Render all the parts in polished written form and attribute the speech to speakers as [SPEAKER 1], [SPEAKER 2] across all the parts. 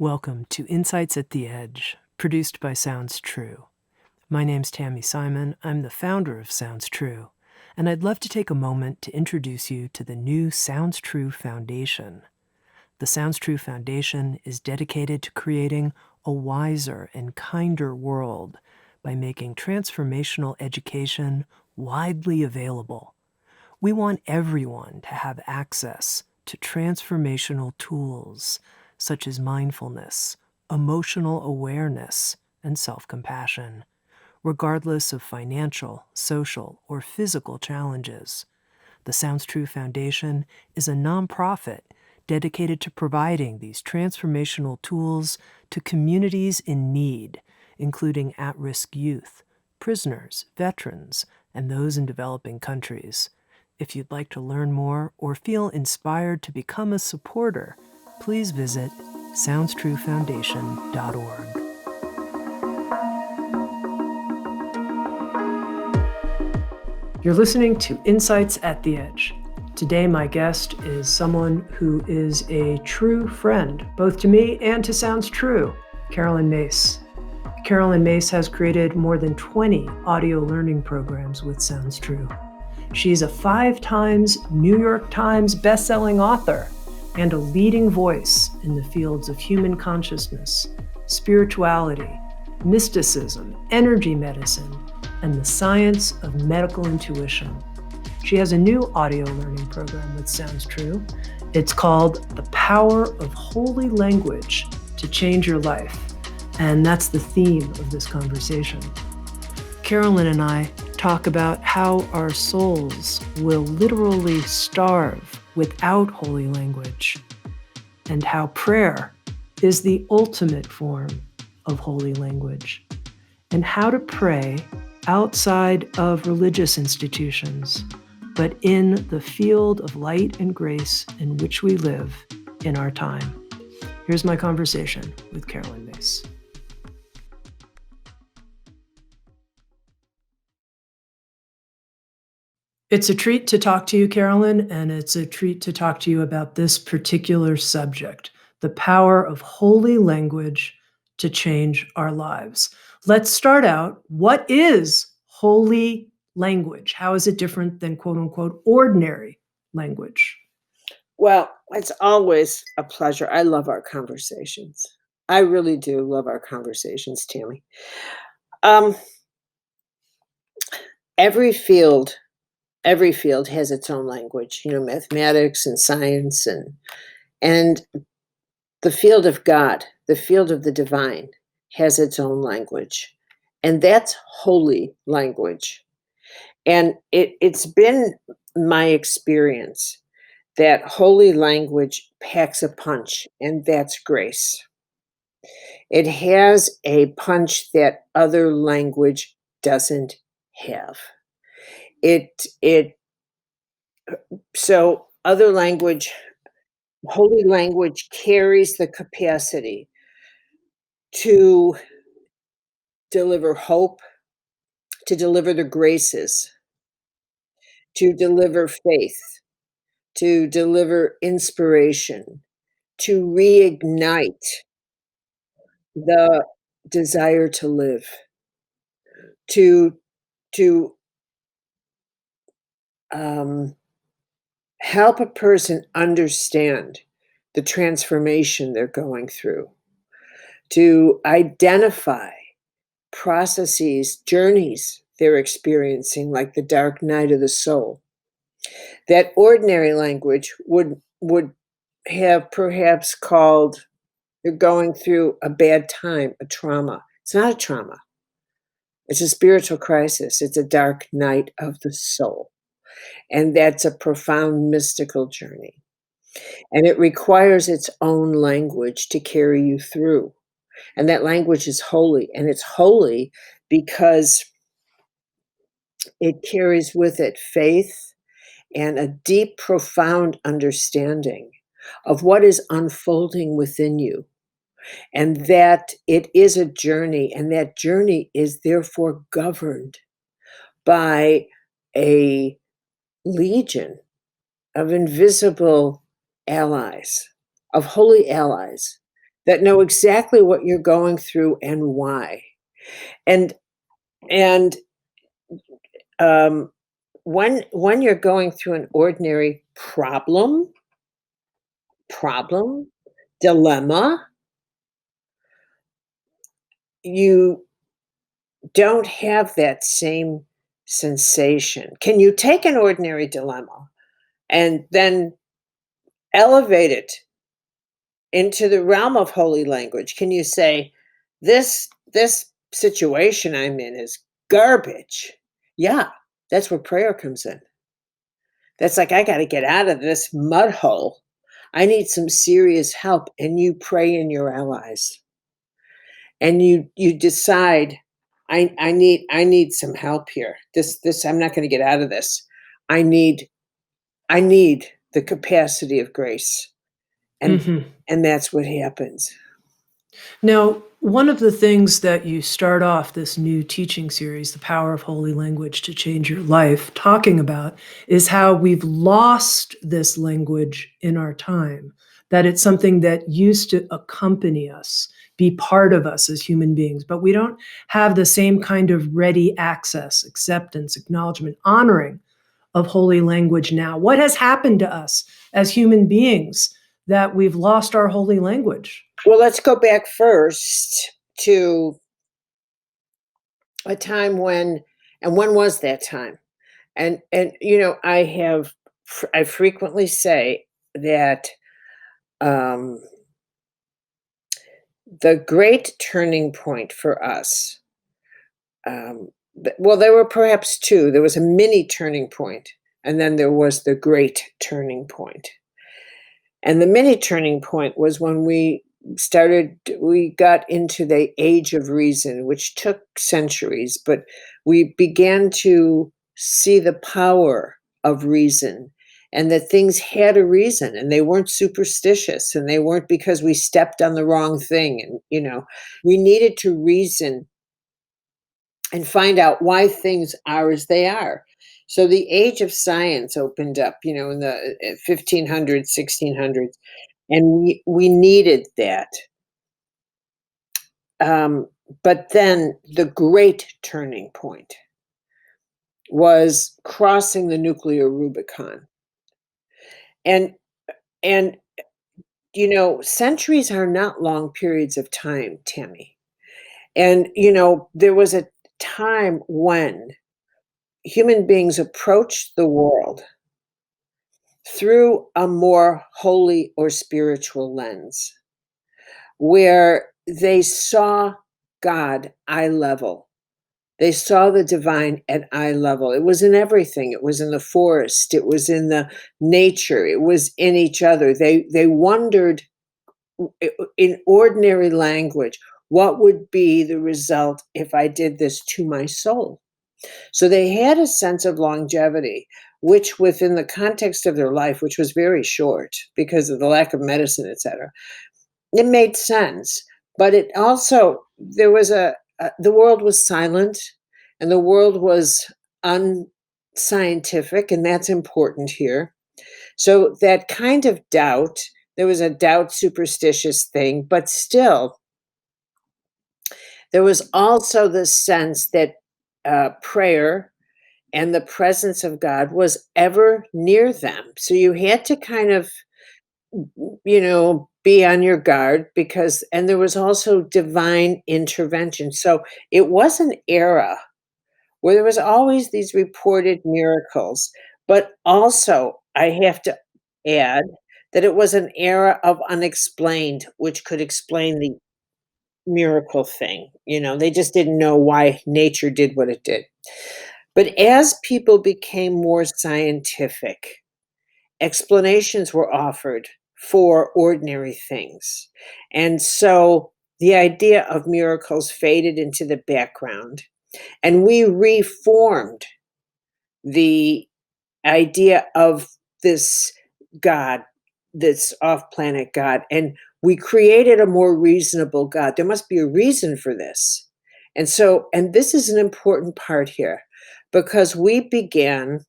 [SPEAKER 1] Welcome to Insights at the Edge, produced by Sounds True. My name's Tami Simon. I'm the founder of Sounds True, and I'd love to take a moment to introduce you to the new Sounds True Foundation. The Sounds True Foundation is dedicated to creating a wiser and kinder world by making transformational education widely available. We want everyone to have access to transformational tools such as mindfulness, emotional awareness, and self-compassion, regardless of financial, social, or physical challenges. The Sounds True Foundation is a nonprofit dedicated to providing these transformational tools to communities in need, including at-risk youth, prisoners, veterans, and those in developing countries. If you'd like to learn more or feel inspired to become a supporter, please visit SoundsTrueFoundation.org. You're listening to Insights at the Edge. Today, my guest is someone who is a true friend, both to me and to Sounds True, Caroline Myss. Caroline Myss has created more than 20 audio learning programs with Sounds True. She's a 5 times New York Times bestselling author and a leading voice in the fields of human consciousness, spirituality, mysticism, energy medicine, and the science of medical intuition. She has a new audio learning program with Sounds True. It's called The Power of Holy Language to Change Your Life, and that's the theme of this conversation. Caroline and I talk about how our souls will literally starve without holy language, and how prayer is the ultimate form of holy language, and how to pray outside of religious institutions, but in the field of light and grace in which we live in our time. Here's my conversation with Caroline Myss. It's a treat to talk to you, Caroline, and it's a treat to talk to you about this particular subject, the power of holy language to change our lives. Let's start out. What is holy language? How is it different than quote unquote ordinary language?
[SPEAKER 2] Well, it's always a pleasure. I love our conversations. I really do love our conversations, Tami. Um, every field, every field has its own language. Mathematics and science, and the field of God, the field of the divine, has its own language, and that's holy language. And it's been my experience that holy language packs a punch, and that's grace. It has a punch that other language doesn't have. It so other language, holy language carries the capacity to deliver hope, to deliver the graces, to deliver faith, to deliver inspiration, to reignite the desire to live, to to um, help a person understand the transformation they're going through, to identify processes, journeys they're experiencing, like the dark night of the soul, that ordinary language would have perhaps called you're going through a bad time, a trauma. It's not a trauma. It's a spiritual crisis. It's a dark night of the soul. And that's a profound mystical journey. And it requires its own language to carry you through. And that language is holy. And it's holy because it carries with it faith and a deep, profound understanding of what is unfolding within you. And that it is a journey, and that journey is therefore governed by a legion of invisible allies, of holy allies that know exactly what you're going through and why. And and um, when you're going through an ordinary problem, dilemma, you don't have that same sensation. Can you take an ordinary dilemma and then elevate it into the realm of holy language? Can you say, this situation I'm in is garbage? Yeah, that's where prayer comes in. That's like, I got to get out of this mud hole. I need some serious help. And you pray in your allies. And you decide, I need some help here. This I'm not going to get out of this. I need I need the capacity of grace. And
[SPEAKER 1] Mhm.
[SPEAKER 2] and that's what happens.
[SPEAKER 1] Now, one of the things that you start off this new teaching series, The Power of Holy Language to Change Your Life, talking about is how we've lost this language in our time, that it's something that used to accompany us, be part of us as human beings, but we don't have the same kind of ready access, acceptance, acknowledgement, honoring of holy language now. What has happened to us as human beings that we've lost our holy language?
[SPEAKER 2] Well, let's go back first to a time when, and when was that time? And I frequently say that um, the great turning point for us, well, there were perhaps two. There was a mini turning point, and then there was the great turning point. And the mini turning point was when we got into the age of reason, which took centuries, but we began to see the power of reason, and that things had a reason, and they weren't superstitious, and they weren't because we stepped on the wrong thing. And, we needed to reason and find out why things are as they are. So the age of science opened up, in the 1500s, 1600s, and we needed that. Um, but then the great turning point was crossing the nuclear Rubicon. And and centuries are not long periods of time, Tammy. And there was a time when human beings approached the world through a more holy or spiritual lens, where they saw God eye level. They saw the divine at eye level. It was in everything. It was in the forest. It was in the nature. It was in each other. They wondered in ordinary language, what would be the result if I did this to my soul? So they had a sense of longevity, which within the context of their life, which was very short because of the lack of medicine, etc., it made sense. But it also, there was the world was silent, and the world was unscientific, and that's important here. So that kind of doubt, there was a doubt superstitious thing, but still, there was also the sense that prayer and the presence of God was ever near them. So you had to kind of, be on your guard, because, and there was also divine intervention. So it was an era where there was always these reported miracles, but also I have to add that it was an era of unexplained, which could explain the miracle thing. They just didn't know why nature did what it did. But as people became more scientific, explanations were offered for ordinary things. And so the idea of miracles faded into the background, and we reformed the idea of this God, this off planet God, and we created a more reasonable God. There must be a reason for this. And this is an important part here, because we began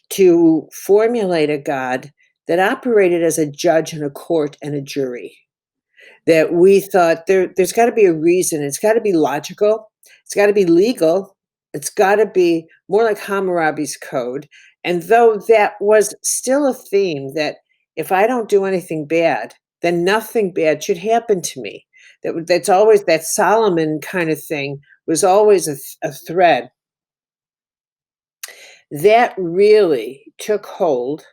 [SPEAKER 2] to formulate a God that operated as a judge and a court and a jury. that we thought there's got to be a reason. It's got to be logical. It's got to be legal. It's got to be more like Hammurabi's code. And though that was still a theme that if I don't do anything bad, then nothing bad should happen to me. That's always that Solomon kind of thing was always a thread that really took hold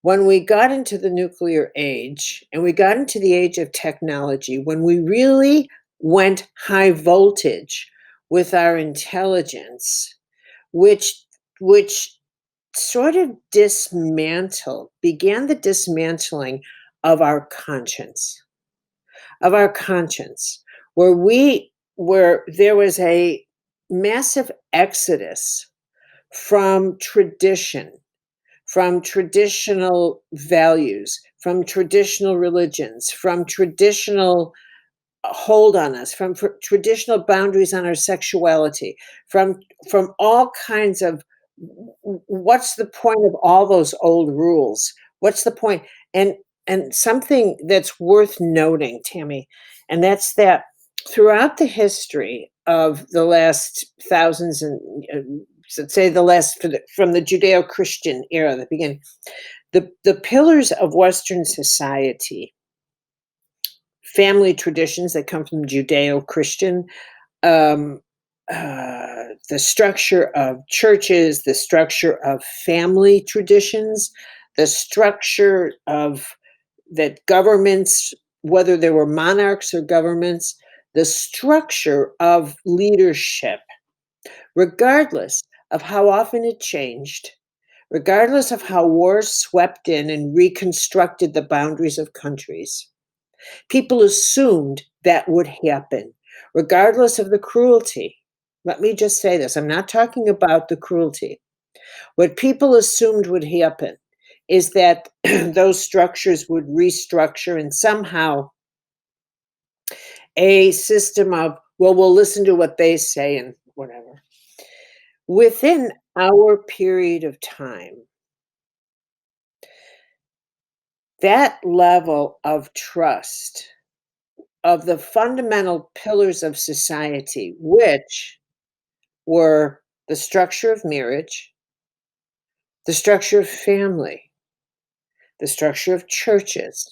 [SPEAKER 2] when we got into the nuclear age and we got into the age of technology, when we really went high voltage with our intelligence, which which sort of began the dismantling of our conscience, of our conscience, where there was a massive exodus from tradition, from traditional values, from traditional religions, from traditional hold on us, from traditional boundaries on our sexuality, from all kinds of what's the point of all those old rules? What's the point? And something that's worth noting, Tammy, and that's that throughout the history of the last thousands and let's say the last from the Judeo-Christian era, the beginning, the pillars of Western society, family traditions that come from Judeo-Christian, um, the structure of churches, the structure of family traditions, the structure of that governments, whether there were monarchs or governments, the structure of leadership, regardless of how often it changed, regardless of how wars swept in and reconstructed the boundaries of countries. People assumed that would happen, regardless of the cruelty. Let me just say this, I'm not talking about the cruelty. What people assumed would happen is that those structures would restructure and somehow a system of, well, we'll listen to what they say and whatever. Within our period of time, that level of trust of the fundamental pillars of society, which were the structure of marriage, the structure of family, the structure of churches,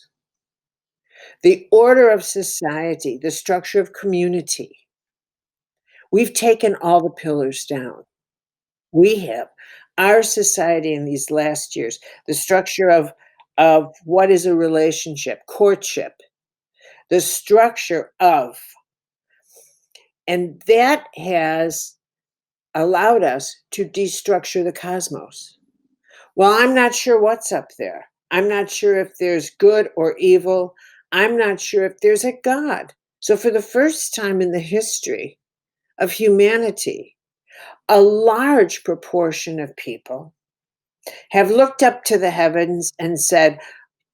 [SPEAKER 2] the order of society, the structure of community. We've taken all the pillars down. We have. Our society in these last years, the structure of what is a relationship, courtship, the structure of, and that has allowed us to destructure the cosmos. Well, I'm not sure what's up there. I'm not sure if there's good or evil. I'm not sure if there's a God. So, for the first time in the history of humanity, a large proportion of people have looked up to the heavens and said,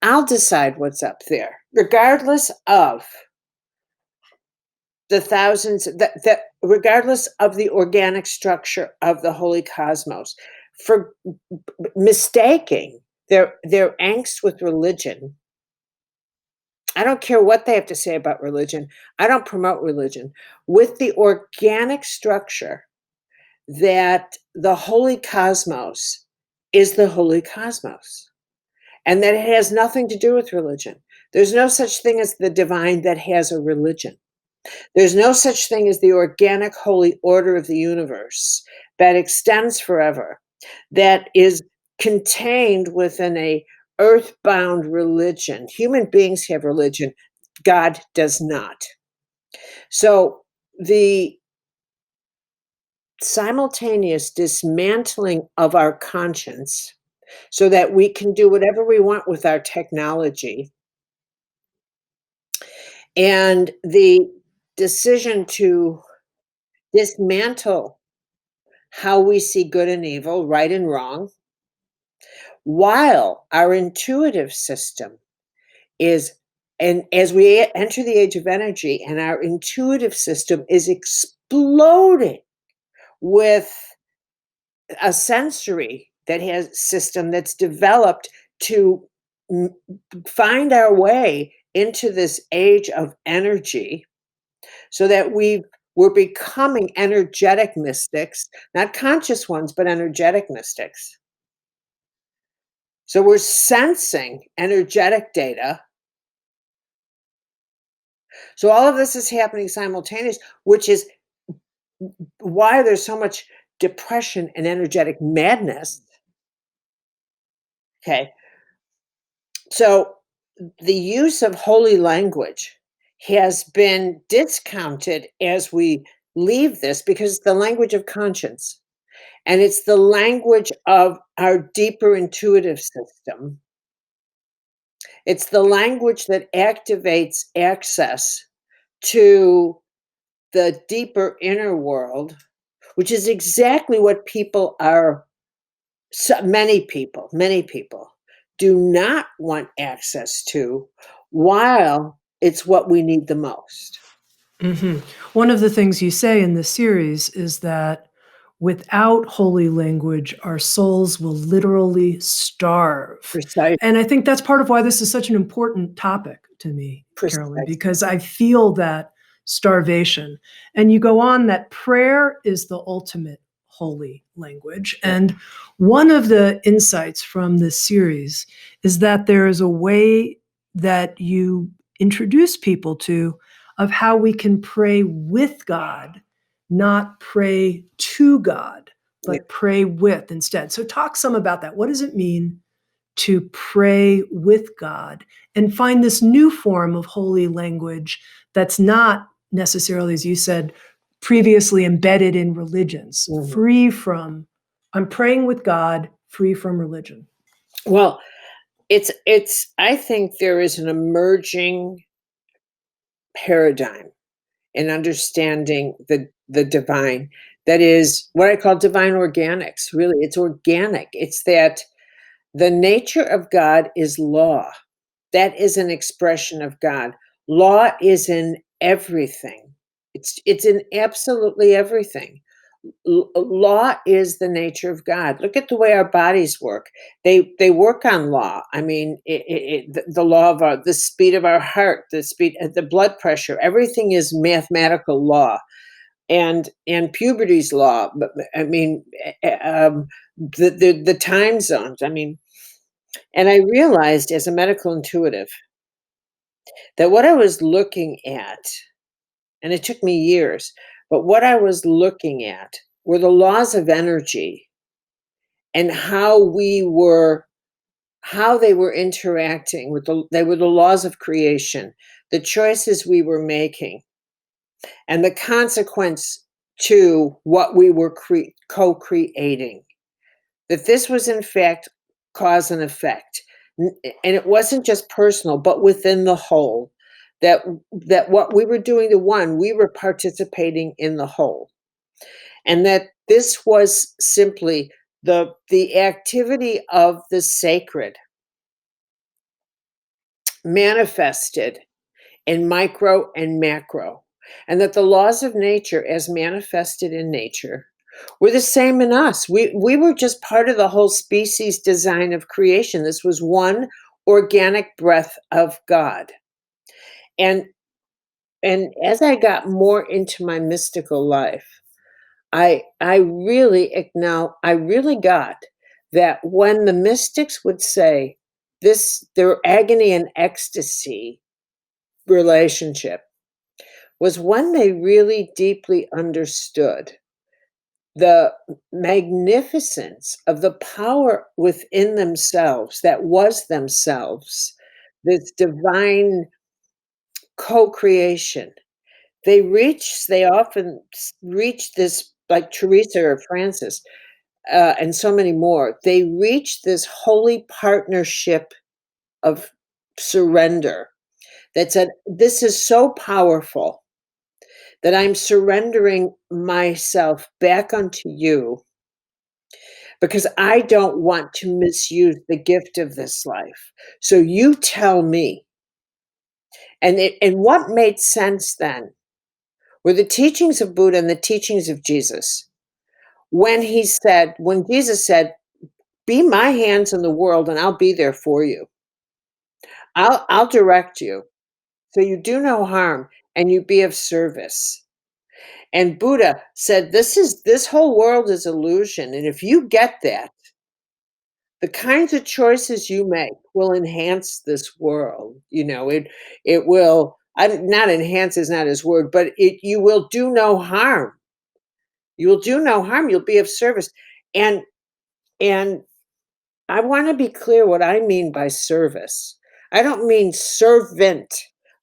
[SPEAKER 2] I'll decide what's up there, regardless of the thousands that regardless of the organic structure of the holy cosmos, for mistaking their angst with religion. I don't care what they have to say about religion. I don't promote religion. With the organic structure that the holy cosmos is the holy cosmos, and that it has nothing to do with religion. There's no such thing as the divine that has a religion. There's no such thing as the organic holy order of the universe that extends forever, that is contained within a earthbound religion. Human beings have religion, God does not. So the simultaneous dismantling of our conscience so that we can do whatever we want with our technology, and the decision to dismantle how we see good and evil, right and wrong, while our intuitive system is, and as we enter the age of energy and our intuitive system is exploding with a sensory that has system that's developed to find our way into this age of energy so that we're becoming energetic mystics, not conscious ones, but energetic mystics. So we're sensing energetic data. So all of this is happening simultaneously, which is why there's so much depression and energetic madness. Okay. So the use of holy language has been discounted as we leave this because it's the language of conscience and it's the language of our deeper intuitive system. It's the language that activates access to the deeper inner world, which is exactly what people are. So many people do not want access to while it's what we need the most.
[SPEAKER 1] Mhm. One of the things you say in this series is that without holy language, our souls will literally starve.
[SPEAKER 2] Precise
[SPEAKER 1] And I think that's part of why this is such an important topic to me, Carolyn,
[SPEAKER 2] precisely.
[SPEAKER 1] because I feel that starvation. And you go on that prayer is the ultimate holy language.
[SPEAKER 2] Yeah.
[SPEAKER 1] And one of the insights from this series is that there is a way that you introduce people to of how we can pray with God, not pray to God,
[SPEAKER 2] Yeah.
[SPEAKER 1] but pray with instead. So, talk some about that. What does it mean to pray with God and find this new form of holy language that's not necessarily, as you said, previously embedded in religions,
[SPEAKER 2] Mhm.
[SPEAKER 1] free from, I'm praying with God, free from religion?
[SPEAKER 2] Well, I think there is an emerging paradigm in understanding the divine that is what I call divine organics. Really, it's organic. It's that the nature of God is law. That is an expression of God. Law is in everything. It's in absolutely everything. Law is the nature of God. Look at the way our bodies work. They work on law. I mean, the law of the speed of our heart, the speed, the blood pressure. Everything is mathematical law, and puberty's law. But I mean, the time zones. I mean, and I realized as a medical intuitive that what I was looking at, and it took me years, but what I was looking at were the laws of energy and how they were interacting with they were the laws of creation, the choices we were making, and the consequence to what we were co-creating. That this was in fact cause and effect. And it wasn't just personal, but within the whole. That what we were doing to one, we were participating in the whole. And that this was simply the activity of the sacred manifested in micro and macro, and that the laws of nature as manifested in nature were the same in us. We were just part of the whole species design of creation. This was one organic breath of God. And and as I got more into my mystical life, I really I really got that when the mystics would say this, their agony and ecstasy relationship was when they really deeply understood the magnificence of the power within themselves that was themselves, this divine co-creation. They often reach this, like Teresa or Francis, and so many more. They reach this holy partnership of surrender that said, "This is so powerful that I'm surrendering myself back unto you because I don't want to misuse the gift of this life. So you tell me." And what made sense then were the teachings of Buddha and the teachings of Jesus. When Jesus said, "Be my hands in the world and I'll be there for you. I'll direct you." So you do no harm and you be of service. And Buddha said, this whole world is illusion. And if you get that, the kinds of choices you make will enhance this world. It will not enhance is not his word, but you will do no harm. You will do no harm. You'll be of service. And and I want to be clear what I mean by service. I don't mean servant.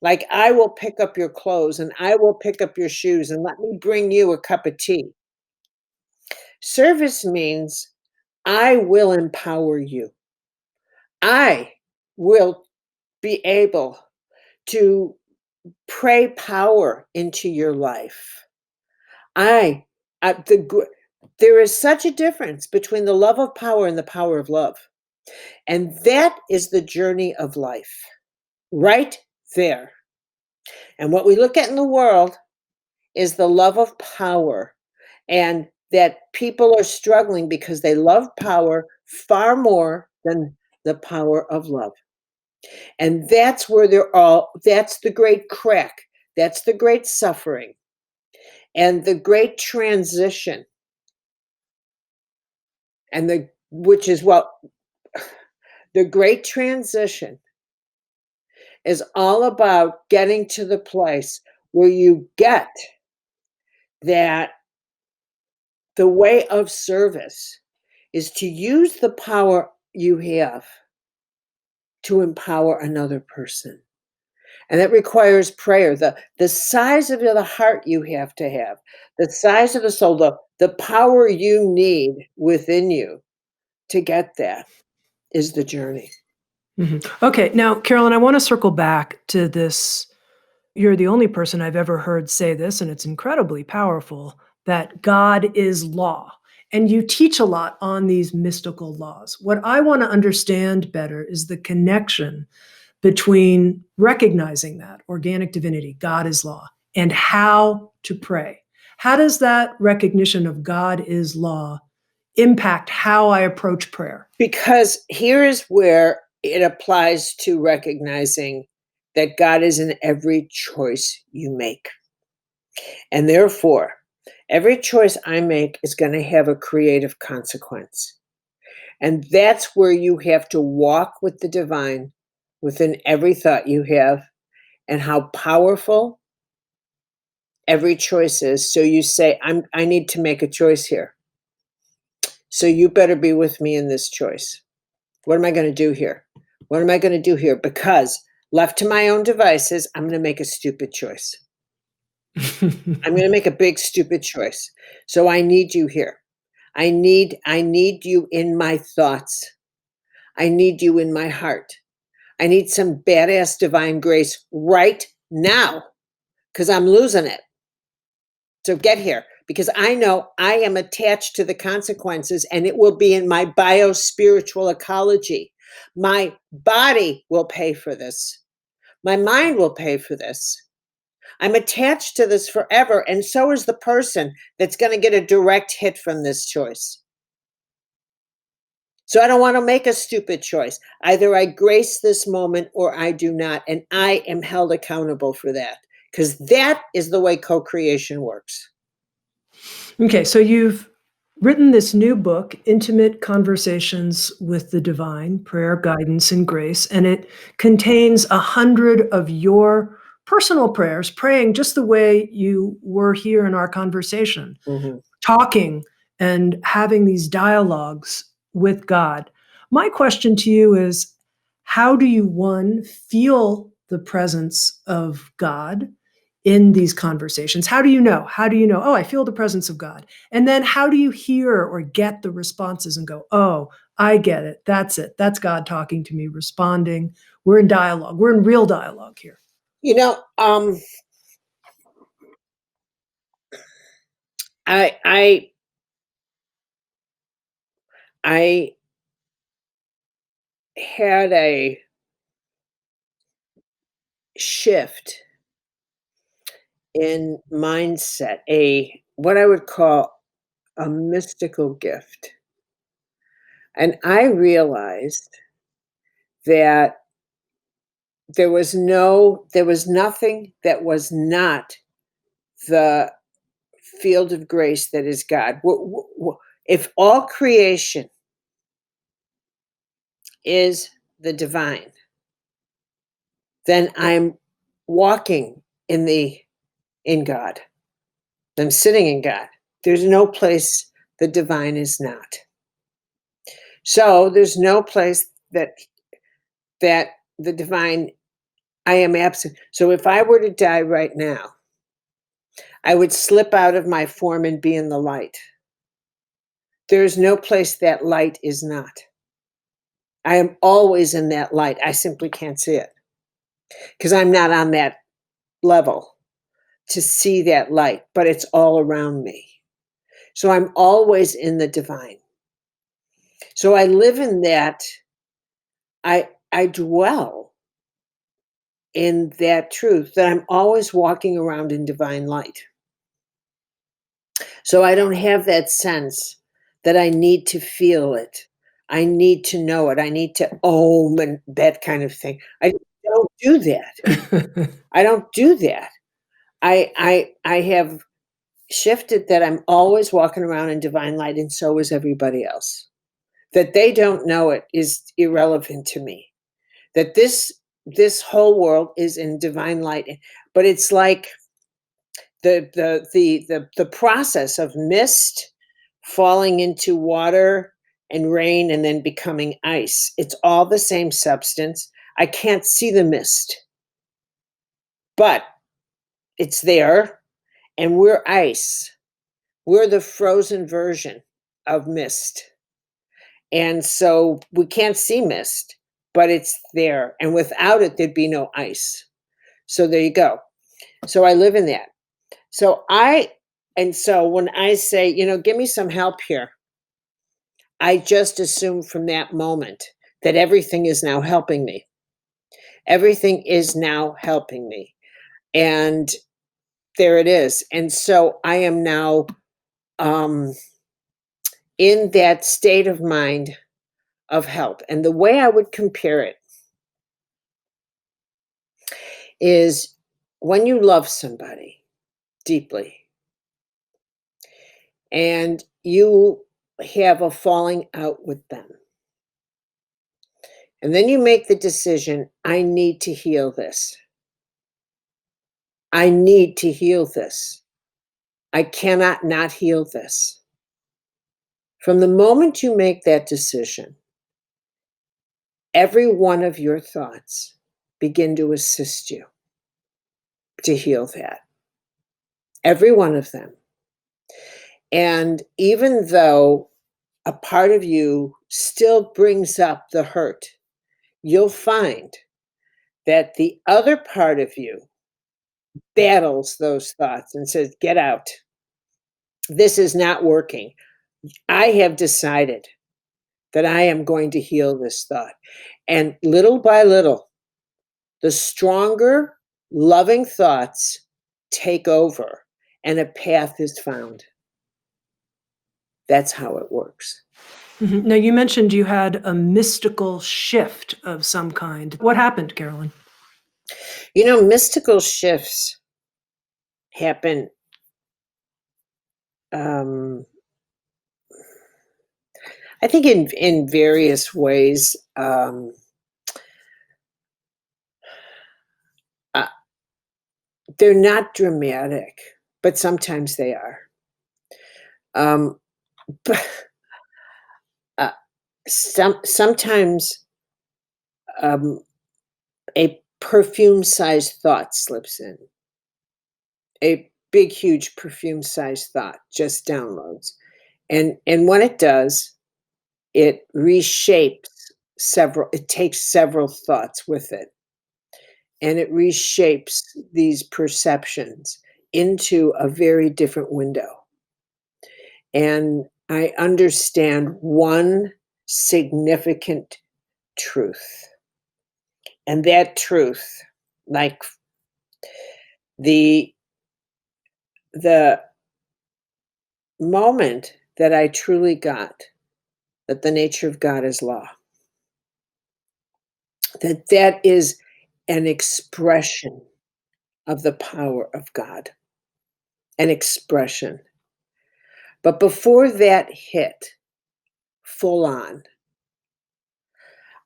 [SPEAKER 2] Like I will pick up your clothes and I will pick up your shoes and let me bring you a cup of tea. Service means I will empower you. I will be able to pray power into your life. I, there is such a difference between the love of power and the power of love. And that is the journey of life right there. And what we look at in the world is the love of power, and that people are struggling because they love power far more than the power of love. And that's where that's the great crack. That's the great suffering and the great transition. And which is what the great transition is all about, getting to the place where you get that the way of service is to use the power you have to empower another person. And that requires prayer. The size of the heart you have to have, the size of the soul, the power you need within you to get that is the journey.
[SPEAKER 1] Okay, now, Carolyn, I want to circle back to this. You're the only person I've ever heard say this, and it's incredibly powerful, that God is law. And you teach a lot on these mystical laws. What I want to understand better is the connection between recognizing that organic divinity, God is law, and how to pray. How does that recognition of God is law impact how I approach prayer?
[SPEAKER 2] Because here is where it applies to recognizing that God is in every choice you make. And therefore, every choice I make is going to have a creative consequence. And that's where you have to walk with the divine within every thought you have, and how powerful every choice is. So you say, I need to make a choice here. So you better be with me in this choice. What am I going to do here? What am I going to do here? Because left to my own devices, I'm going to make a stupid choice. I'm going to make a big stupid choice. So I need you here. I need you in my thoughts. I need you in my heart. I need some badass divine grace right now, because I'm losing it. So get here, because I know I am attached to the consequences, and it will be in my bio-spiritual ecology. My body will pay for this. My mind will pay for this. I'm attached to this forever, and so is the person that's going to get a direct hit from this choice. So I don't want to make a stupid choice. Either I grace this moment or I do not, and I am held accountable for that, because that is the way co-creation works.
[SPEAKER 1] Okay, so you've written this new book, Intimate Conversations with the Divine, Prayer, Guidance, and Grace, and it contains 100 of your personal prayers, praying just the way you were here in our conversation, talking and having these dialogues with God. My question to you is, how do you, one, feel the presence of God in these conversations? How do you know? How do you know, oh, I feel the presence of God? And then how do you hear or get the responses and go, oh, I get it. That's it. That's God talking to me, responding. We're in dialogue. We're in real dialogue here.
[SPEAKER 2] You know, I had a shift in mindset, what I would call a mystical gift. And I realized that there was nothing that was not the field of grace that is God. If all creation is the divine, then I'm walking in God. I'm sitting in God. There's no place the divine is not. So there's no place that the divine, I am absent. So if I were to die right now, I would slip out of my form and be in the light. There's no place that light is not. I am always in that light. I simply can't see it because I'm not on that level to see that light, but it's all around me. So I'm always in the divine. So I live in that. I dwell in that truth that I'm always walking around in divine light. So I don't have that sense that I need to feel it. I need to know it. I need to ohm and that kind of thing. I don't do that. I don't do that. I have shifted that I'm always walking around in divine light, and so is everybody else. That they don't know it is irrelevant to me. That this whole world is in divine light, but it's like the process of mist falling into water and rain and then becoming ice. It's all the same substance. I can't see the mist, but it's there, and we're ice. We're the frozen version of mist. And so we can't see mist, but it's there. And without it, there'd be no ice. So there you go. So I live in that. So when I say, give me some help here, I just assume from that moment that everything is now helping me. Everything is now helping me. And there it is. And so I am now in that state of mind of help. And the way I would compare it is when you love somebody deeply and you have a falling out with them. And then you make the decision, I need to heal this. I need to heal this. I cannot not heal this. From the moment you make that decision, every one of your thoughts begin to assist you to heal that. Every one of them. And even though a part of you still brings up the hurt, you'll find that the other part of you battles those thoughts and says, get out. This is not working. I have decided that I am going to heal this thought. And little by little, the stronger, loving thoughts take over and a path is found. That's how it works.
[SPEAKER 1] Now, you mentioned you had a mystical shift of some kind. What happened, Caroline?
[SPEAKER 2] Mystical shifts happen I think in various ways. They're not dramatic, but sometimes they are. But sometimes a perfume-sized thought slips in. A big, huge perfume-sized thought just downloads, and when it does, it reshapes several. It takes several thoughts with it, and it reshapes these perceptions into a very different window. And I understand one significant truth. And that truth, like the moment that I truly got that the nature of God is law, that is an expression of the power of God, an expression. But before that hit full on,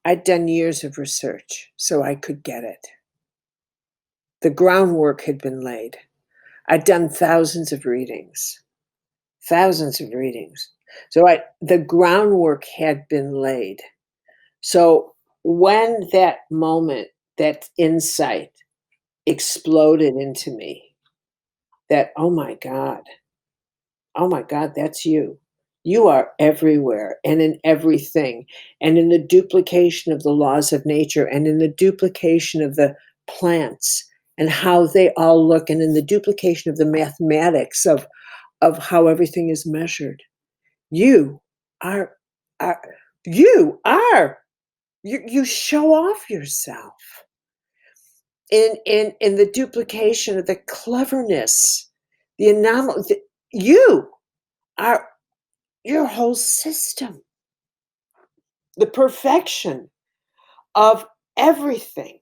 [SPEAKER 2] I'd done years of research so I could get it. The groundwork had been laid. I'd done thousands of readings, thousands of readings. So the groundwork had been laid. So when that moment, that insight exploded into me, that, oh my God, that's you. You are everywhere and in everything, and in the duplication of the laws of nature, and in the duplication of the plants and how they all look, and in the duplication of the mathematics of how everything is measured. You are, are you show off yourself in the duplication of the cleverness, the anomaly. You are your whole system, the perfection of everything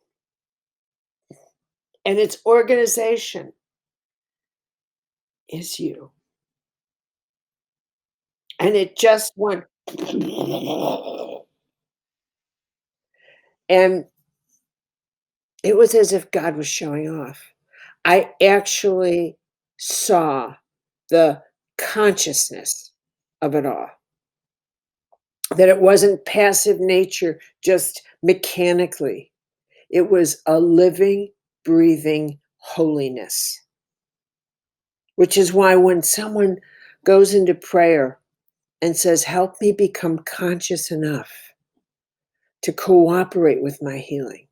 [SPEAKER 2] and its organization is you. And it just went, and it was as if God was showing off. I actually saw the consciousness of it all. That it wasn't passive nature just mechanically. It was a living, breathing holiness. Which is why when someone goes into prayer and says, "Help me become conscious enough to cooperate with my healing,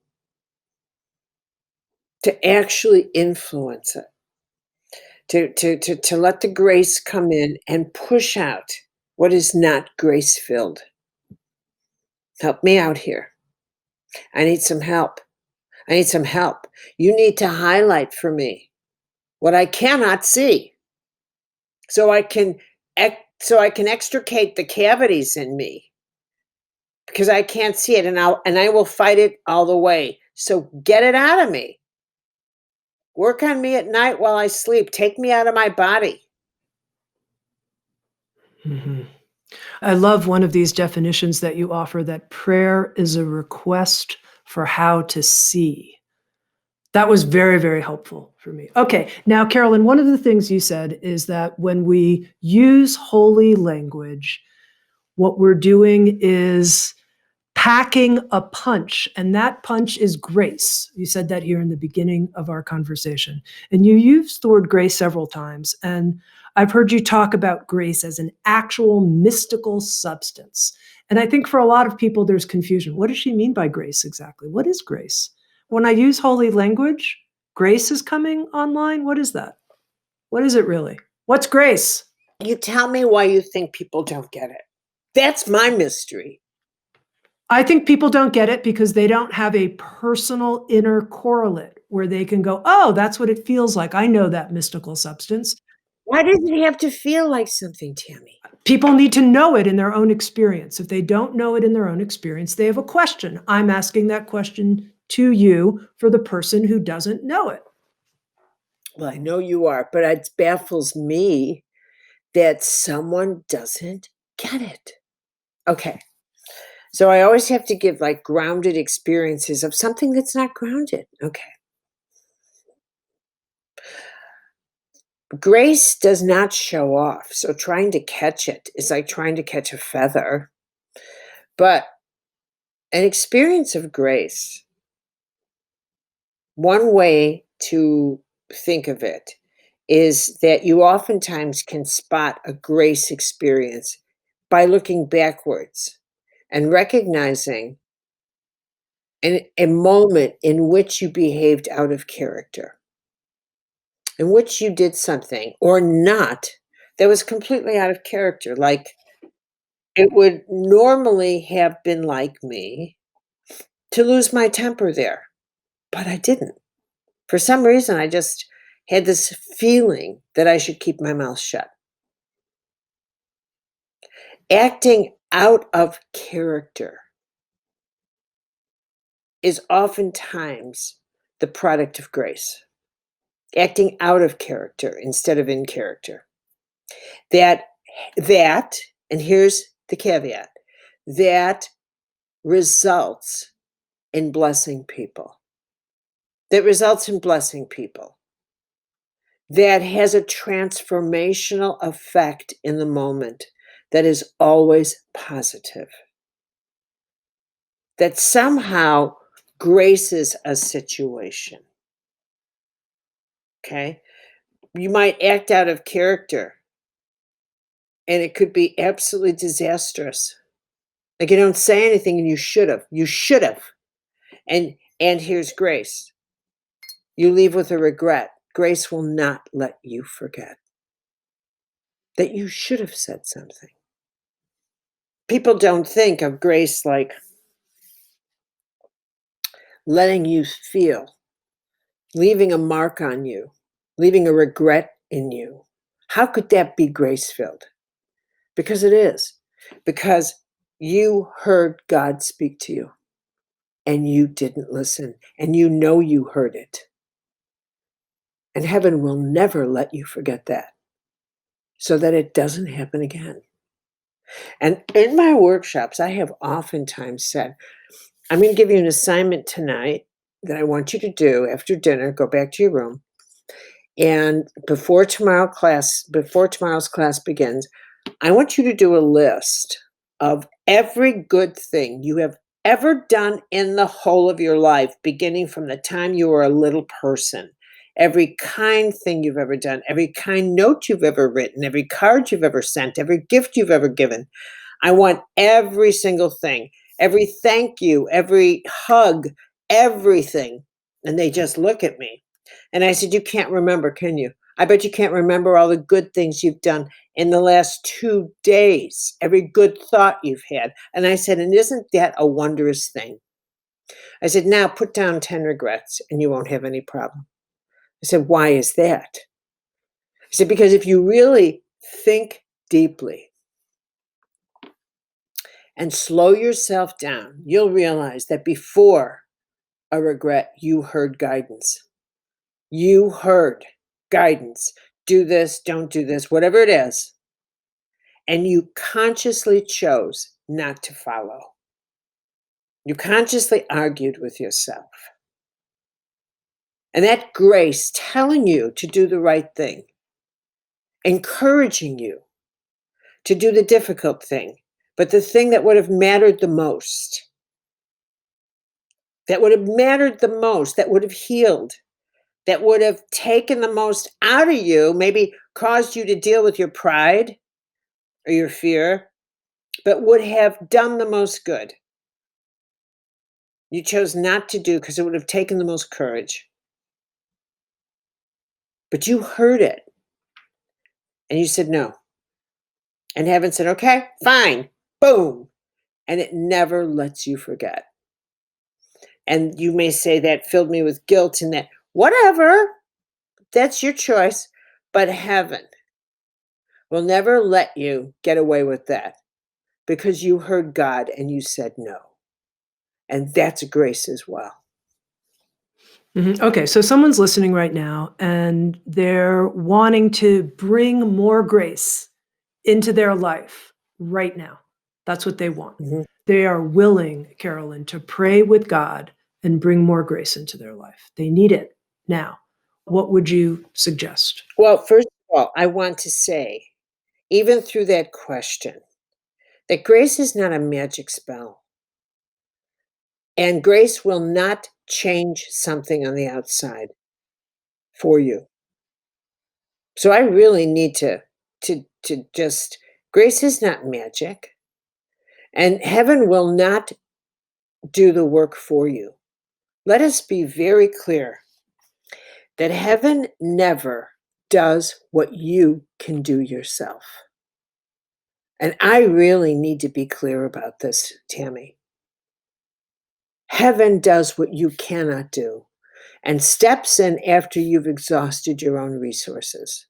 [SPEAKER 2] to actually influence it, to let the grace come in and push out what is not grace filled. Help me out here. I need some help. I need some help. You need to highlight for me what I cannot see so I can extricate the cavities in me because I can't see it, and I will fight it all the way. So get it out of me. Work on me at night while I sleep. Take me out of my body."
[SPEAKER 1] Mhm. I love one of these definitions that you offer, that prayer is a request for how to see. That was very, very helpful for me. Okay, now, Carolyn, one of the things you said is that when we use holy language, what we're doing is packing a punch, and that punch is grace. You said that here in the beginning of our conversation. And you used the word grace several times. And I've heard you talk about grace as an actual mystical substance. And I think for a lot of people, there's confusion. What does she mean by grace exactly? What is grace? When I use holy language, grace is coming online. What is that? What is it really? What's grace?
[SPEAKER 2] You tell me why you think people don't get it. That's my mystery.
[SPEAKER 1] I think people don't get it because they don't have a personal inner correlate where they can go, oh, that's what it feels like. I know that mystical substance.
[SPEAKER 2] Why does it have to feel like something, Tammy?
[SPEAKER 1] People need to know it in their own experience. If they don't know it in their own experience, they have a question. I'm asking that question to you for the person who doesn't know it.
[SPEAKER 2] Well, I know you are, but it baffles me that someone doesn't get it. Okay. So I always have to give like grounded experiences of something that's not grounded. Okay. Grace does not show off. So trying to catch it is like trying to catch a feather. But an experience of grace, one way to think of it is that you oftentimes can spot a grace experience by looking backwards and recognizing a moment in which you behaved out of character, in which you did something or not that was completely out of character. Like it would normally have been like me to lose my temper there, but I didn't. For some reason, I just had this feeling that I should keep my mouth shut. Acting out of character is oftentimes the product of grace, acting out of character instead of in character. That, and here's the caveat, that results in blessing people. That results in blessing people. That has a transformational effect in the moment that is always positive. That somehow graces a situation. Okay? You might act out of character, and it could be absolutely disastrous. Like you don't say anything and you should have. You should have. And here's grace. You leave with a regret. Grace will not let you forget that you should have said something. People don't think of grace like letting you feel, leaving a mark on you, leaving a regret in you. How could that be grace-filled? Because it is. Because you heard God speak to you and you didn't listen, and you know you heard it. And heaven will never let you forget that, so that it doesn't happen again. And in my workshops, I have oftentimes said, I'm going to give you an assignment tonight that I want you to do after dinner. Go back to your room. And before tomorrow's class begins, I want you to do a list of every good thing you have ever done in the whole of your life, beginning from the time you were a little person. Every kind thing you've ever done, every kind note you've ever written, every card you've ever sent, every gift you've ever given. I want every single thing, every thank you, every hug, everything. And they just look at me. And I said, you can't remember, can you? I bet you can't remember all the good things you've done in the last 2 days, every good thought you've had. And I said, and isn't that a wondrous thing? I said, now put down 10 regrets and you won't have any problem. I said, why is that? I said, because if you really think deeply and slow yourself down, you'll realize that before a regret, you heard guidance. You heard guidance. Do this, don't do this, whatever it is. And you consciously chose not to follow. You consciously argued with yourself. And that grace telling you to do the right thing, encouraging you to do the difficult thing, but the thing that would have mattered the most, that would have healed, that would have taken the most out of you, maybe caused you to deal with your pride or your fear, but would have done the most good. You chose not to do because it would have taken the most courage. But you heard it and you said no. And heaven said, okay, fine, boom. And it never lets you forget. And you may say that filled me with guilt and that, whatever, that's your choice. But heaven will never let you get away with that because you heard God and you said no. And that's grace as well.
[SPEAKER 1] Okay, so someone's listening right now and they're wanting to bring more grace into their life right now. That's what they want.
[SPEAKER 2] Mhm.
[SPEAKER 1] They are willing, Carolyn, to pray with God and bring more grace into their life. They need it now. What would you suggest?
[SPEAKER 2] Well, first of all, I want to say, even through that question, that grace is not a magic spell. And grace will not change something on the outside for you. So I really need to just, grace is not magic. And heaven will not do the work for you. Let us be very clear that heaven never does what you can do yourself. And I really need to be clear about this, Tami. Heaven does what you cannot do and steps in after you've exhausted your own resources.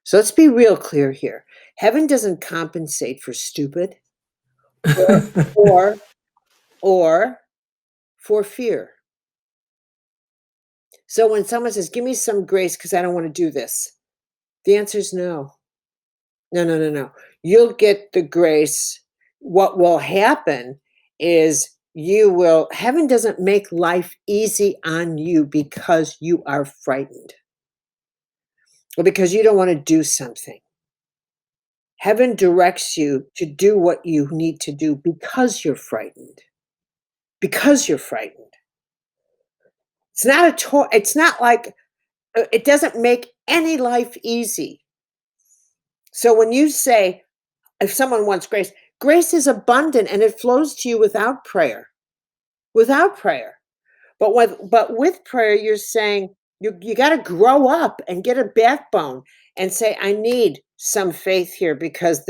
[SPEAKER 2] So let's be real clear here. Heaven doesn't compensate for stupid or for fear. So when someone says, "Give me some grace because I don't want to do this," the answer is no. No, no, no, no. You'll get the grace. What will happen is heaven doesn't make life easy on you because you are frightened or because you don't want to do something. Heaven directs you to do what you need to do because you're frightened. Because you're frightened. It's not like it doesn't make any life easy. So when you say, if someone wants grace, grace is abundant and it flows to you without prayer. Without prayer. But with prayer, you're saying you got to grow up and get a backbone and say, I need some faith here because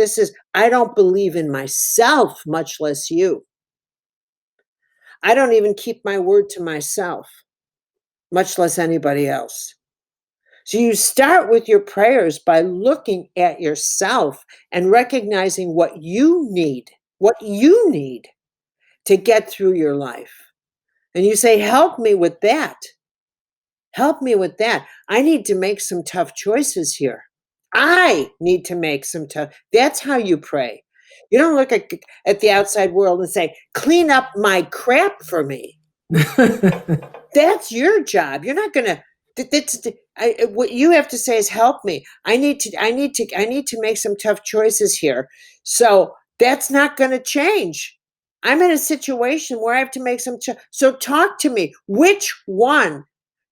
[SPEAKER 2] I don't believe in myself, much less you. I don't even keep my word to myself, much less anybody else. So you start with your prayers by looking at yourself and recognizing what you need to get through your life. And you say, help me with that. Help me with that. I need to make some tough choices here. I need to make some tough. That's how you pray. You don't look at the outside world and say, clean up my crap for me. That's your job. You're not going to. What you have to say is help me. I need to make some tough choices here. So that's not going to change. I'm in a situation where I have to make so talk to me. Which one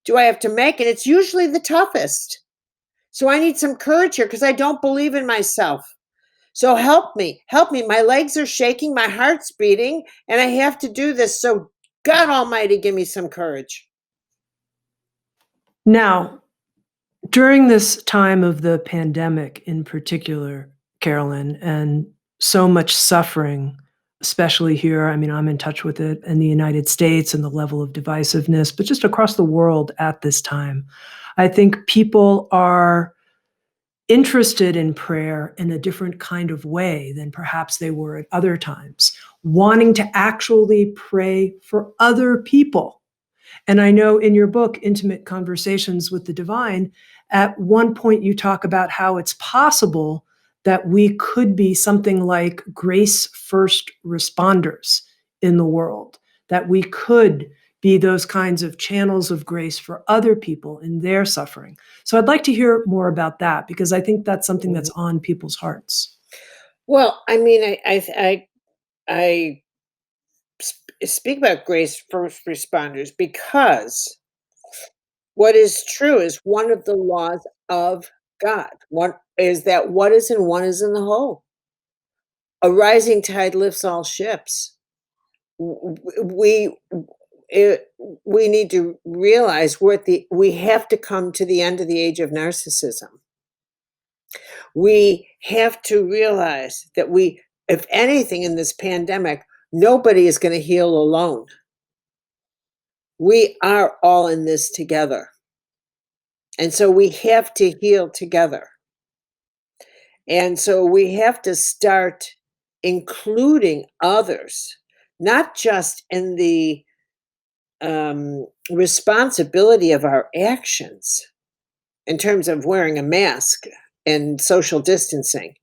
[SPEAKER 2] do I have to make? And it's usually the toughest. So I need some courage here because I don't believe in myself. So help me. Help me. My legs are shaking, my heart's beating, and I have to do this. So God Almighty, give me some courage.
[SPEAKER 1] Now, during this time of the pandemic in particular, Carolyn, and so much suffering, especially here, I mean, I'm in touch with it in the United States and the level of divisiveness, but just across the world at this time, I think people are interested in prayer in a different kind of way than perhaps they were at other times, wanting to actually pray for other people. And I know in your book, Intimate Conversations with the Divine, at one point you talk about how it's possible that we could be something like grace first responders in the world, that we could be those kinds of channels of grace for other people in their suffering. So I'd like to hear more about that because I think that's something that's on people's hearts.
[SPEAKER 2] Well, I mean, I speak about grace first responders because what is true is one of the laws of God. One is that what is in one is in the whole. A rising tide lifts all ships. We it, we need to realize we have to come to the end of the age of narcissism. We have to realize that if anything in this pandemic, nobody is going to heal alone. We are all in this together. And so we have to heal together. And so we have to start including others, not just in the responsibility of our actions in terms of wearing a mask and social distancing,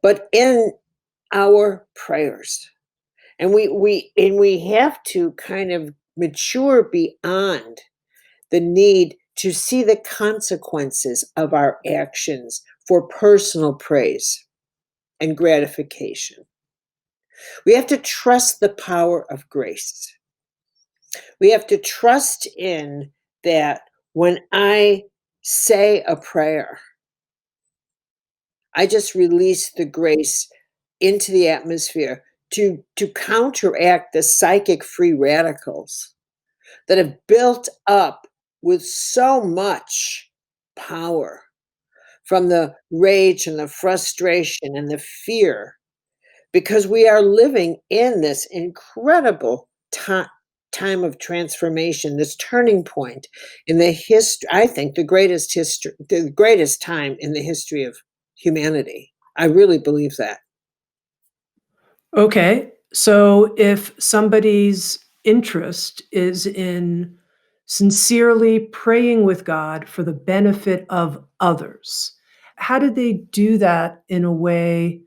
[SPEAKER 2] but in our prayers. And we have to kind of mature beyond the need to see the consequences of our actions for personal praise and gratification. We have to trust the power of grace. We have to trust in that when I say a prayer, I just release the grace into the atmosphere to counteract the psychic free radicals that have built up with so much power from the rage and the frustration and the fear, because we are living in this incredible time of transformation, this turning point in the history. I think the greatest time in the history of humanity. I really believe that.
[SPEAKER 1] Okay, so if somebody's interest is in sincerely praying with God for the benefit of others. How did they do that in a way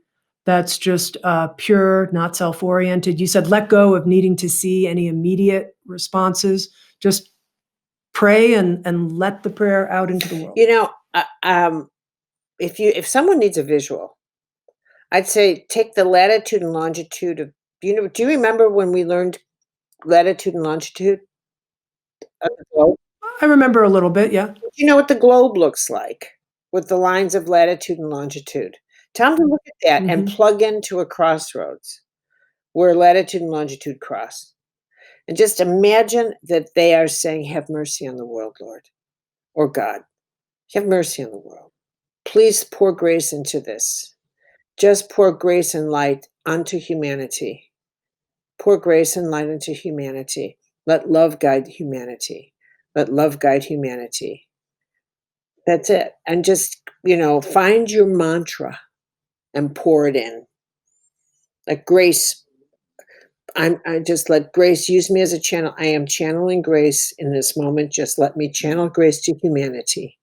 [SPEAKER 1] that's just pure, not self oriented? You said let go of needing to see any immediate responses. Just pray and let the prayer out into the world.
[SPEAKER 2] You know, if someone needs a visual, I'd say take the latitude and longitude of do you remember when we learned latitude and longitude of the globe?
[SPEAKER 1] I remember a little bit, yeah.
[SPEAKER 2] Do you know what the globe looks like with the lines of latitude and longitude? Tell them to look at that and
[SPEAKER 1] Mhm.
[SPEAKER 2] plug into a crossroads where latitude and longitude cross. And just imagine that they are saying, "Have mercy on the world, Lord," or God, "Have mercy on the world. Please pour grace into this. Just pour grace and light unto humanity. Pour grace and light into humanity. Let love guide humanity. Let love guide humanity." That's it. And just, find your mantra and pour it in. Like grace, I just let grace use me as a channel. I am channeling grace in this moment. Just let me channel grace to humanity.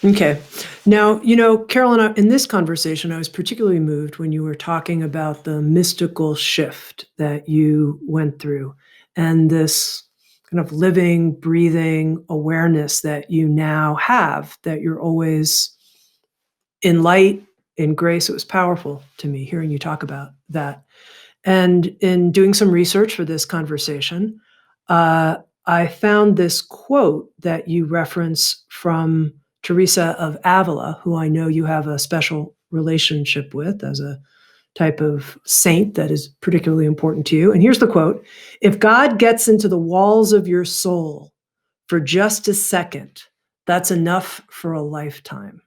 [SPEAKER 1] Okay. Now, Carolyn, in this conversation, I was particularly moved when you were talking about the mystical shift that you went through and this kind of living, breathing awareness that you now have, that you're always in light, in grace. It was powerful to me hearing you talk about that. And in doing some research for this conversation, uh, I found this quote that you reference from Teresa of Avila, who I know you have a special relationship with as a type of saint that is particularly important to you. And here's the quote: "If God gets into the walls of your soul for just a second, that's enough for a lifetime."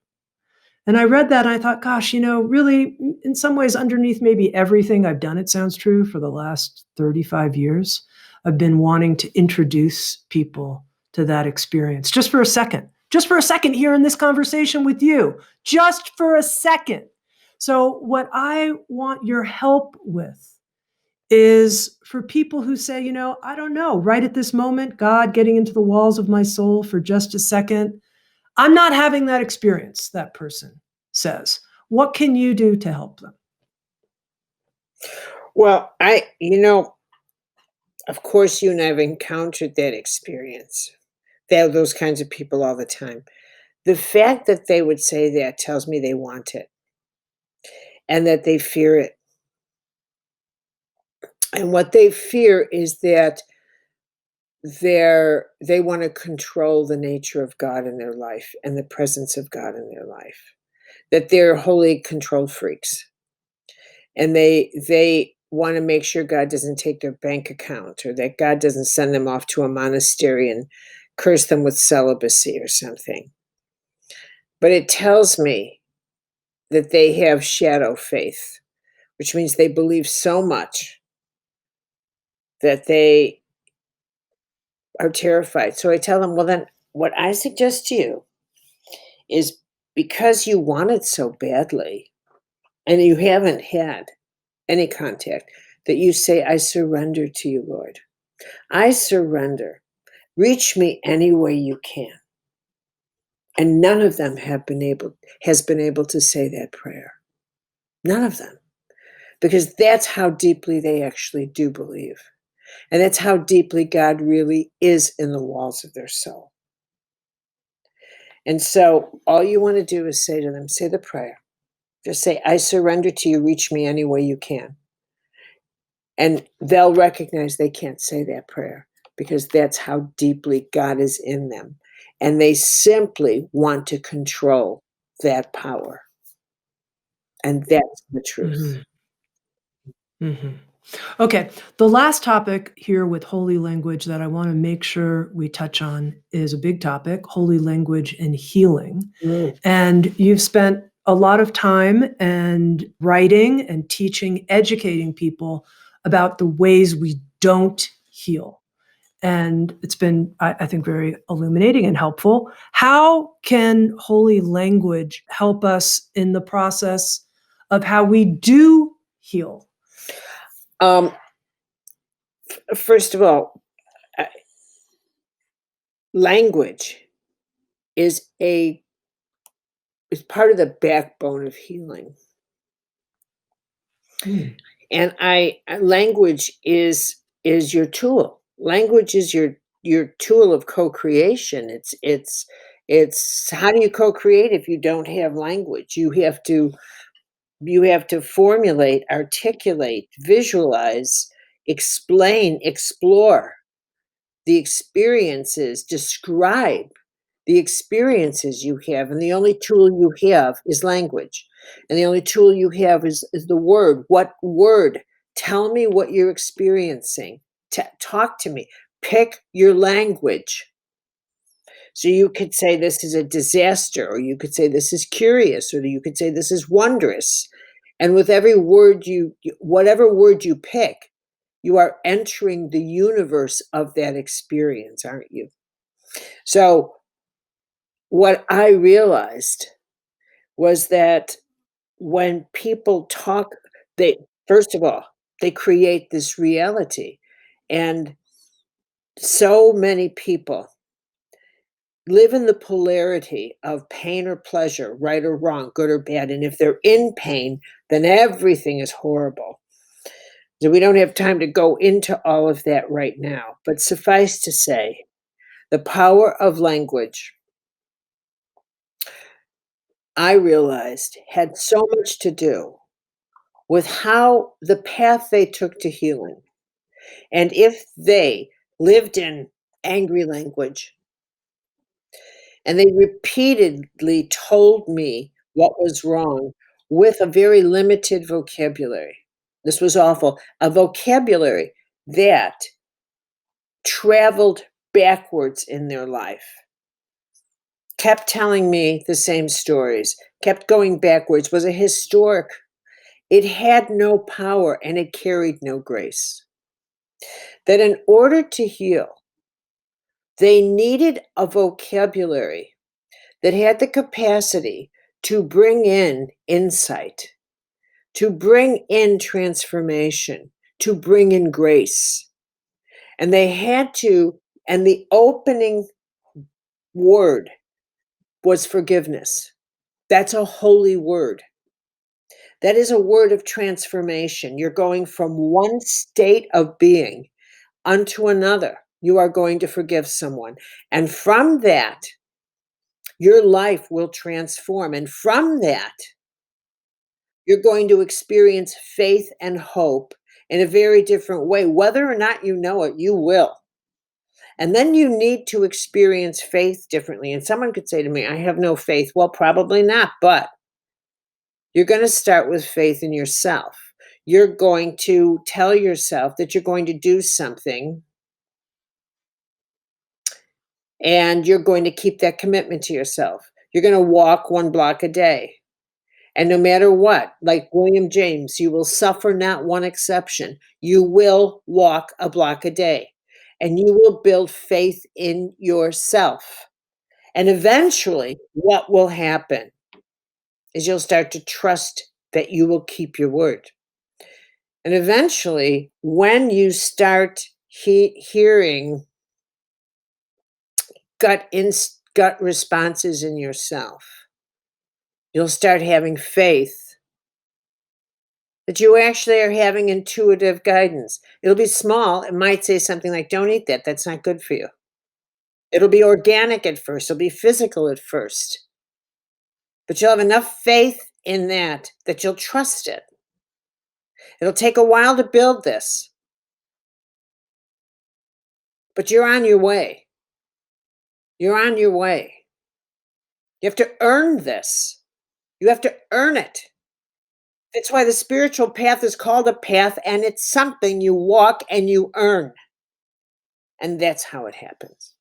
[SPEAKER 1] And I read that and I thought, gosh, really, in some ways, underneath maybe everything I've done, it sounds true, for the last 35 years, I've been wanting to introduce people to that experience just for a second here in this conversation with you, just for a second. So, what I want your help with is for people who say, I don't know, right at this moment, God getting into the walls of my soul for just a second, I'm not having that experience, that person says. What can you do to help them?
[SPEAKER 2] Well, of course, you and I have encountered that experience. Those kinds of people all the time. The fact that they would say that tells me they want it and that they fear it. And what they fear is that they want to control the nature of God in their life and the presence of God in their life. That they're holy control freaks. And they want to make sure God doesn't take their bank account or that God doesn't send them off to a monastery and curse them with celibacy or something. But it tells me that they have shadow faith, which means they believe so much that they are terrified. So I tell them, well, then what I suggest to you is, because you want it so badly and you haven't had any contact, that you say, "I surrender to you, Lord. I surrender. Reach me any way you can." And none of them has been able to say that prayer. None of them. Because that's how deeply they actually do believe. And that's how deeply God really is in the walls of their soul. And so all you want to do is say to them, say the prayer. Just say, "I surrender to you, reach me any way you can." And they'll recognize they can't say that prayer because that's how deeply God is in them. And they simply want to control that power. And that's the truth.
[SPEAKER 1] Mhm, mhm. Okay, the last topic here with holy language that I want to make sure we touch on is a big topic: holy language and healing.
[SPEAKER 2] Mm.
[SPEAKER 1] And you've spent a lot of time and writing and teaching, educating people about the ways we don't heal. And it's been, I think, very illuminating and helpful. How can holy language help us in the process of how we do heal?
[SPEAKER 2] Um, First of all, Language is a is part of the backbone of healing.
[SPEAKER 1] Mm.
[SPEAKER 2] And language is your tool. Language is your tool of co-creation. It's how do you co-create if you don't have language? You have to formulate, articulate, visualize, explain, explore the experiences, describe the experiences you have, and the only tool you have is language. And the only tool you have is the word. What word? Tell me what you're experiencing. Talk to me. Pick your language. So you could say this is a disaster, or you could say this is curious, or you could say this is wondrous. And with every word whatever word you pick, you are entering the universe of that experience, aren't you? So what I realized was that when people talk, they first of all, they create this reality. And so many people live in the polarity of pain or pleasure, right or wrong, good or bad. And if they're in pain, then everything is horrible. So we don't have time to go into all of that right now. But suffice to say, the power of language, I realized, had so much to do with how the path they took to healing. And if they lived in angry language and they repeatedly told me what was wrong with a very limited vocabulary, this was awful, a vocabulary that traveled backwards in their life, kept telling me the same stories, kept going backwards, was a historic. It had no power and it carried no grace. That in order to heal, they needed a vocabulary that had the capacity to bring in insight, to bring in transformation, to bring in grace. And they had to, and the opening word was forgiveness. That's a holy word. That is a word of transformation. You're going from one state of being unto another. You are going to forgive someone. And from that, your life will transform. And from that, you're going to experience faith and hope in a very different way. Whether or not you know it, you will. And then you need to experience faith differently. And someone could say to me, I have no faith. Well, probably not, but you're going to start with faith in yourself. You're going to tell yourself that you're going to do something and you're going to keep that commitment to yourself. You're going to walk 1 block a day. And no matter what, like William James, you will suffer not one exception. You will walk a block a day and you will build faith in yourself. And eventually, what will happen is you'll start to trust that you will keep your word. And eventually, when you start hearing gut responses in yourself, you'll start having faith that you actually are having intuitive guidance. It'll be small. It might say something like, don't eat that. That's not good for you. It'll be organic at first. It'll be physical at first. But you'll have enough faith in that that you'll trust it. It'll take a while to build this, but you're on your way. You're on your way. You have to earn this. You have to earn it. That's why the spiritual path is called a path, and it's something you walk and you earn. And that's how it happens.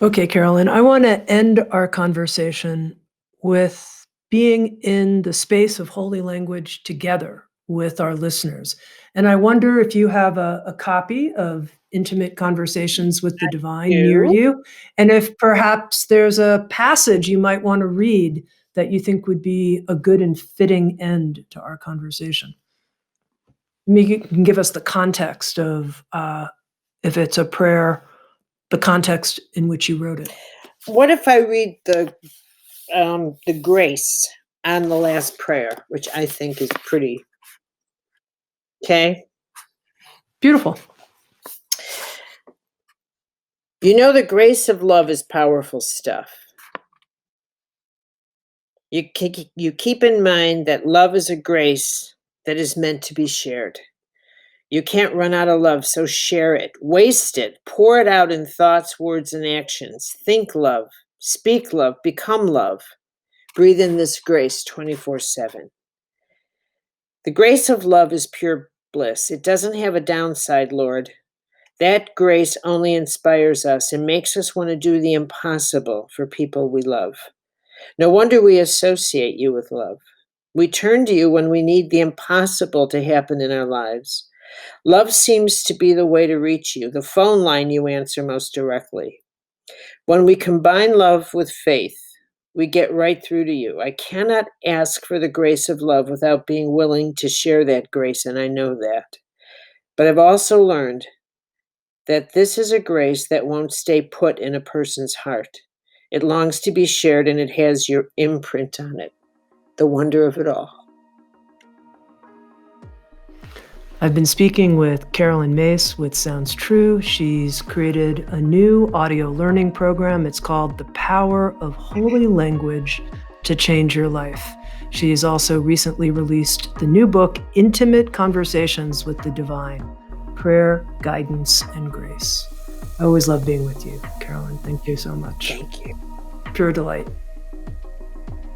[SPEAKER 1] Okay, Carolyn, I want to end our conversation with being in the space of holy language together with our listeners. And I wonder if you have a copy of Intimate Conversations with the Divine near
[SPEAKER 2] You?
[SPEAKER 1] you, and if perhaps there's a passage you might want to read that you think would be a good and fitting end to our conversation. Maybe you can give us the context of if it's a prayer the context in which you wrote it.
[SPEAKER 2] What if I read the grace on the last prayer, which I think is pretty. Okay.
[SPEAKER 1] Beautiful.
[SPEAKER 2] You know, the grace of love is powerful stuff. You keep in mind that love is a grace that is meant to be shared. You can't run out of love, so share it, waste it, pour it out in thoughts, words, and actions. Think love, speak love, become love. Breathe in this grace 24/7. The grace of love is pure bliss. It doesn't have a downside, Lord. That grace only inspires us and makes us want to do the impossible for people we love. No wonder we associate you with love. We turn to you when we need the impossible to happen in our lives. Love seems to be the way to reach you, the phone line you answer most directly. When we combine love with faith, we get right through to you. I cannot ask for the grace of love without being willing to share that grace, and I know that. But I've also learned that this is a grace that won't stay put in a person's heart. It longs to be shared, and it has your imprint on it. The wonder of it all.
[SPEAKER 1] I've been speaking with Caroline Myss with Sounds True. She's created a new audio learning program. It's called The Power of Holy Language to Change Your Life. She has also recently released the new book, Intimate Conversations with the Divine: Prayer, Guidance, and Grace. I always love being with you, Caroline. Thank you so much.
[SPEAKER 2] Thank you.
[SPEAKER 1] Pure delight.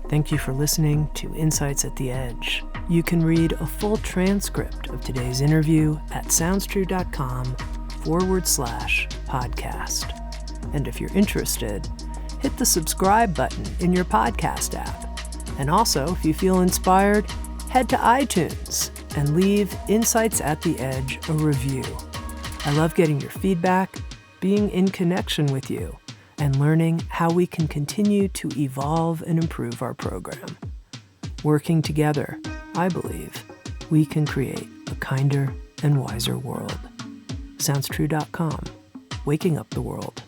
[SPEAKER 1] Thank you for listening to Insights at the Edge. You can read a full transcript of today's interview at soundstrue.com/podcast. And if you're interested, hit the subscribe button in your podcast app. And also, if you feel inspired, head to iTunes and leave Insights at the Edge a review. I love getting your feedback, being in connection with you, and learning how we can continue to evolve and improve our program. Working together, I believe, we can create a kinder and wiser world. SoundsTrue.com, waking up the world.